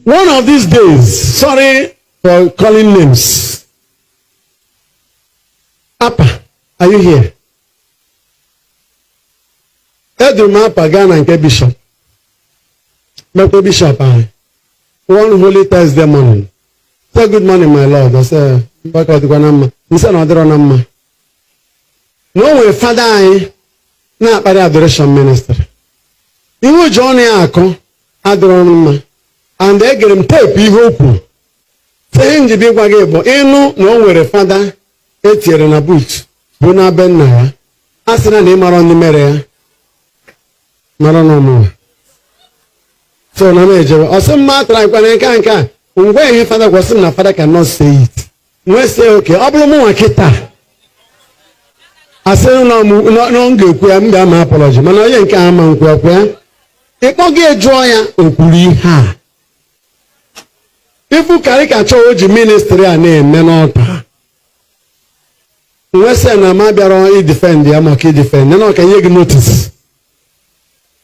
One of these days, sorry for calling names. Apa, are you here? Edumapa Ghana and Bishop. Dr. Bishop, one holy Thursday morning. Say good morning, my Lord. I say, Mbaka Dugwanama. He said, no, way, Father, I na by the Adoration minister. He will join Ako, Adoration, and they get him tape, he hope. Say him the big wagabo. No way, Father, 8 years in a boot. Buna Benna. Ask the name around the Maria. Marono. So, no major. Or some matter like when I can't. When his father was in, father cannot say it. We say, okay, Oblomo Akita. I say, no, go, I'm apology. Man, I can't man, it won't get joy or Puliha. If you caricature the ministry and name, Menota. We say, no, my baron, defend the Amaki defend. No, can you notice?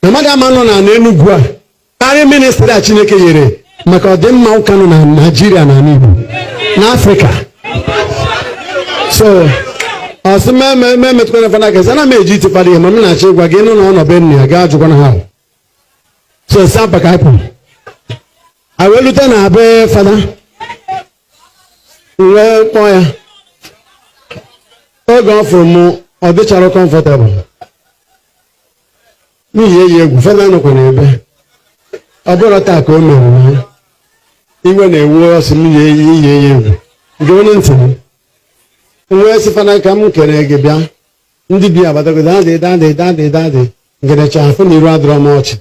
No matter man on an Enugua. Our ministry at Chineke. Because them Maukano na Nigeria na Igbo na Africa. So, as me tukana fana kesa na me Ejike padi mama na chegwa ge no no be ni aga ajukwa na ha. So sapa ka happen. I will tell na be father. We boy. O go from o dey charo comfortable. Mi ye father no ko na ebe. Abura ta ko me. Even a worse ye. Going into where's if I come can I give ya? India, but daddy. Get a chance for me rather much.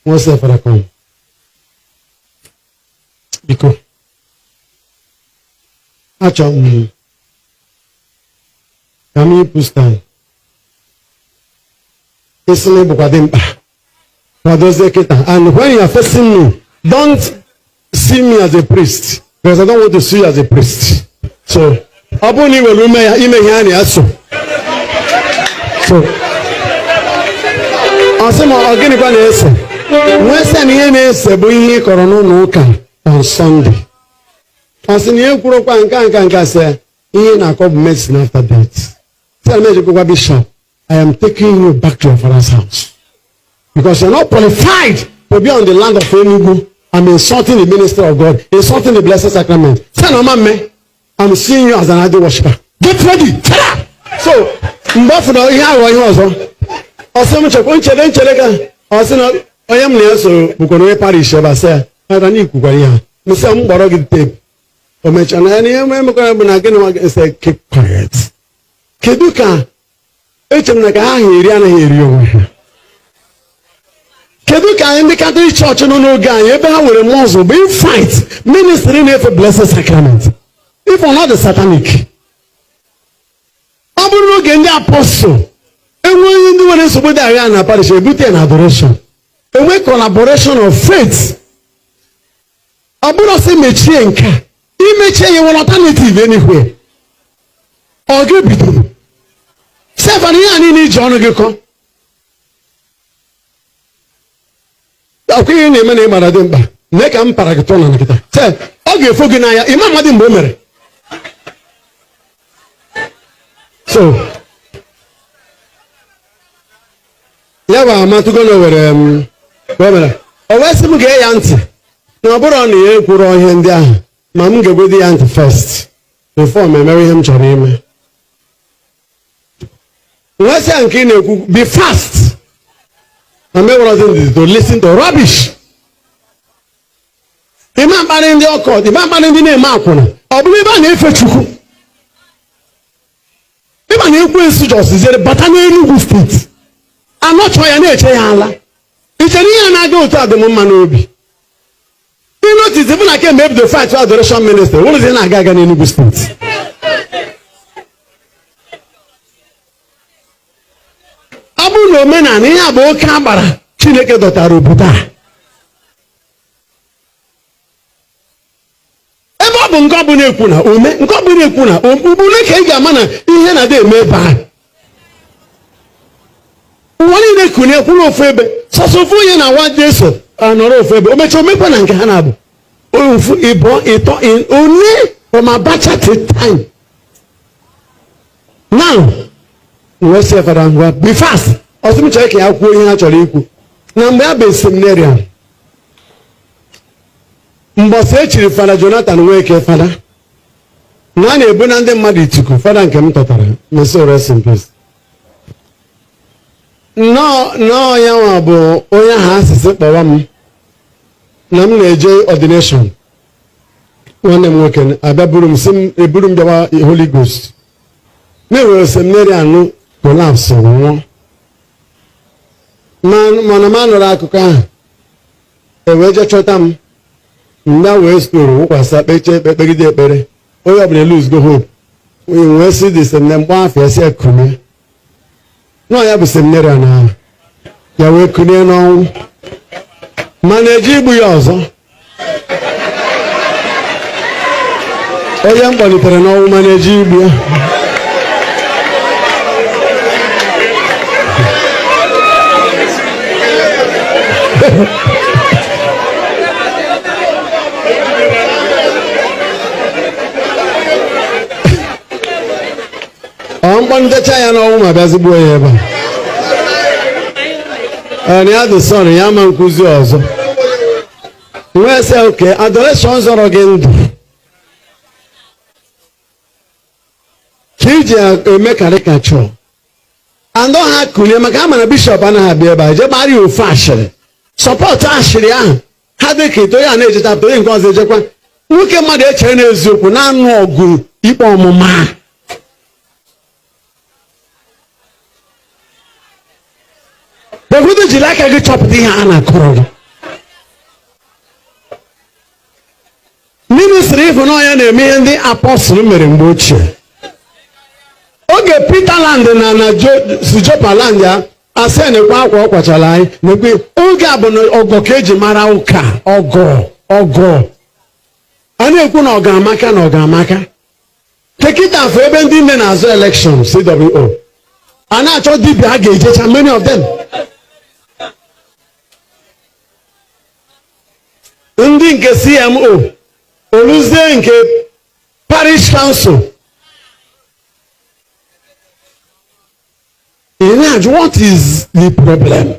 What's that for a come? Because I chop me. Come pustan. It's a little bit for those and when you are facing me, don't see me as a priest, because I don't want to see you as a priest. So, Abuni will so. On Sunday. After that. Tell me, Bishop, I am taking you back to your father's house. Because you're not qualified to be on the land of Enugu. I'm insulting the minister of God, insulting the blessed sacrament. Say no man, I'm seeing you as an idol worshiper. Get ready. So, Mbafuna, here also. Also, I am near so Bukono parish. I say, I don't need Kugaria. Mr. Mborog tape. Or mention any again say, keep quiet. Keduka, Echemnaka, here. Keduka in the Catholic Church no guy, Abraham with a Muslim, being fight, ministering for blessed sacrament. If or not the satanic. Abu again the apostle. And when you do what is with the Ariana parish, beauty and adoration. A way collaboration of faith. Abu not say Mechienka. He may change your alternative anywhere. Or give it. Seven years need John Geko. Okay, name and Maradimba. Nekam Paragatona Nikita. Say, okay, Foginaya, Imam Madim Bomer. So, Yava, Matugono were Bomer. Oh, where's the gay auntie? No, but on the put on him there. Mamma with the auntie first. Before me marry him, Charime. Where's the uncle be fast? I remember to listen to rubbish. The man banning the occult, the man banning the name Makuna. I believe I need for Chuku. If I need to justice, the Batanian State. I'm not trying to say Allah. It's a year and I go to the Momanobi. You notice, even I can make the fight for Adoration minister. What is in Agaga in Igbo State? Abu no mena ni abo kambara Chineke dotaro buta. Ebe obu nke obu na-ekwu na ome nke obu na-ekwu na ubune ka ị ga-ama na ihe na dey eme ba. Wani na-ekwu na ekwu ofu ebe. Sosofu onye na wa Jesu anọrọ ofu ebe. O mecha omekwa na nke ha na-abụ. only from Abacha to time. Now, we say for them, be fast. Also, me check out who you actually equal. Now, me have been seminarian. Mbose Father Jonathan weke Father. Nani ebunande madi tuku. Father nke mtotara. May so rest in peace. No, ya wabo oya hasisi bawam. Nam neje ordination. One mweken ababurum sim eburum jawa Holy Ghost. Me we seminarian no collapse no. Man ra akuka. Eweje chotam. Now we store what's up, begide ekpere. Oya bne lose go hope. We see this and then one face ekune. No ya be seminary na. Ya we kune no. Manage Igbo ya ọzọ. Oya mkpalitere no manage Igbo ya. Mkpanitecha ya na ọnwụ ma bịazigbuo ya ebe a. Ya dị sọrọ ya ma nkuzi ọzọ. Wee sị oke adoration zọrọ gị ndụ. Ka iji eme karikachọ. Andọ ha kụnye maka ama na bishọp anaghị abịa ebe a. Je gbara ya ofe ashịrị. Sọpọtụ ashịrị ahụ. Ha dị ka ito ya na-ejeta onye nke ọzọ ejekwa. Nwoke mmadụ echere n'eziokwu na-anụ ọgụ ikpe ọmụma. Behudu jilaka gị chọpụta ihe a na-akọrọ gị. Ministri ịfụnanya na-eme ihe ndị apọstụl mere mgbe ochie. Oge Peter Land na Sujopa Land ya asị na-ekwe akwa ọ kwachala anyị na-ekwe oge a bụ na ọgọ ka eji mara ụka ọgọ a na-ekwu na ọ ga-amaka na ọ ga-amaka. Tekita afọ ebe ndị nne na-azụ elekshọn CWO a na-achọ dibịa a ga-ejecha many of them. Ndị nke CMO oluzie nke parish council. What is the problem?